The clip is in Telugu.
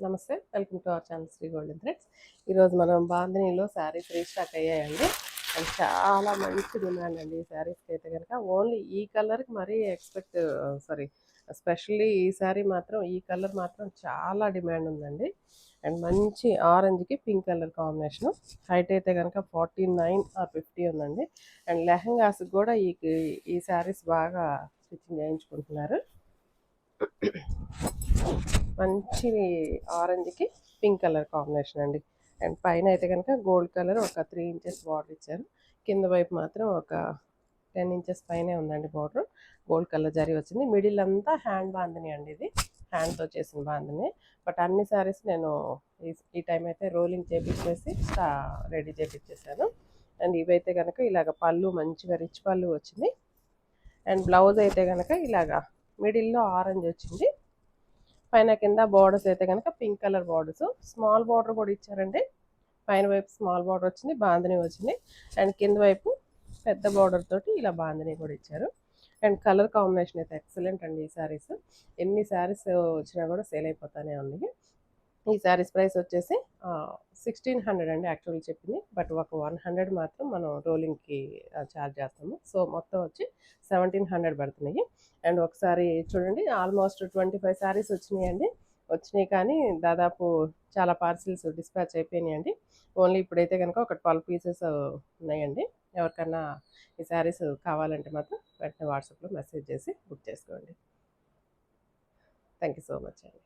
నమస్తే, welcome to our channel Sri golden threads. ఈరోజు మనం బాందినీలో శారీస్ రీస్టాక్ అయ్యాయండి. అండ్ చాలా మంచి డిమాండ్ అండి ఈ శారీస్కి అయితే కనుక. ఓన్లీ ఈ కలర్కి మరీ ఎస్పెషల్లీ ఈ శారీ మాత్రం, ఈ కలర్ మాత్రం చాలా డిమాండ్ ఉందండి. అండ్ మంచి ఆరెంజ్కి పింక్ కలర్ కాంబినేషన్. హైట్ అయితే కనుక 49 ఆర్ 50 ఉందండి. అండ్ లెహంగాస్ కూడా ఈ శారీస్ బాగా స్టిచ్చింగ్ చేయించుకుంటున్నారు. మంచి ఆరెంజ్కి పింక్ కలర్ కాంబినేషన్ అండి. అండ్ పైన అయితే కనుక గోల్డ్ కలర్ ఒక 3 ఇంచెస్ బార్డర్ ఇచ్చారు. కింద వైపు మాత్రం ఒక 10 ఇంచెస్ పైనే ఉందండి బార్డర్. గోల్డ్ కలర్ జరీ వచ్చింది. మిడిల్ అంతా హ్యాండ్ బాందిని అండి, ఇది హ్యాండ్తో చేసిన బాందిని. బట్ అన్ని శారీస్ నేను ఈ టైం అయితే రోలింగ్ చేపించేసి రెడీ చేపించేసాను. అండ్ ఇవైతే కనుక ఇలాగ పళ్ళు మంచిగా రిచ్ పళ్ళు వచ్చింది. అండ్ బ్లౌజ్ అయితే కనుక ఇలాగా మిడిల్లో ఆరెంజ్ వచ్చింది. పైన కింద బార్డర్స్ అయితే కనుక pink colour borders, small border కూడా ఇచ్చారండి. పైన వైపు స్మాల్ బార్డర్ వచ్చింది, బాందిని వచ్చింది. అండ్ కింద వైపు పెద్ద బార్డర్ తోటి ఇలా బాందిని కూడా ఇచ్చారు. అండ్ కలర్ కాంబినేషన్ అయితే ఎక్సలెంట్ అండి. ఈ శారీస్ ఎన్ని శారీస్ వచ్చినా కూడా సేల్ అయిపోతానే ఉంది. ఈ శారీస్ ప్రైస్ వచ్చేసి 1600 అండి యాక్చువల్గా చెప్పింది. బట్ ఒక 100 మాత్రం మనం రోలింగ్కి ఛార్జ్ చేస్తాము. సో మొత్తం వచ్చి 1700 పడుతున్నాయి. అండ్ ఒకసారి చూడండి, ఆల్మోస్ట్ 25 శారీస్ వచ్చినాయి కానీ దాదాపు చాలా పార్సిల్స్ డిస్పాచ్ అయిపోయినాయండి. ఓన్లీ ఇప్పుడైతే కనుక ఒక 12 పీసెస్ ఉన్నాయండి. ఎవరికన్నా ఈ శారీస్ కావాలంటే మాత్రం వెంటనే వాట్సాప్లో మెసేజ్ చేసి బుక్ చేసుకోండి. థ్యాంక్ యూ సో మచ్ అండి.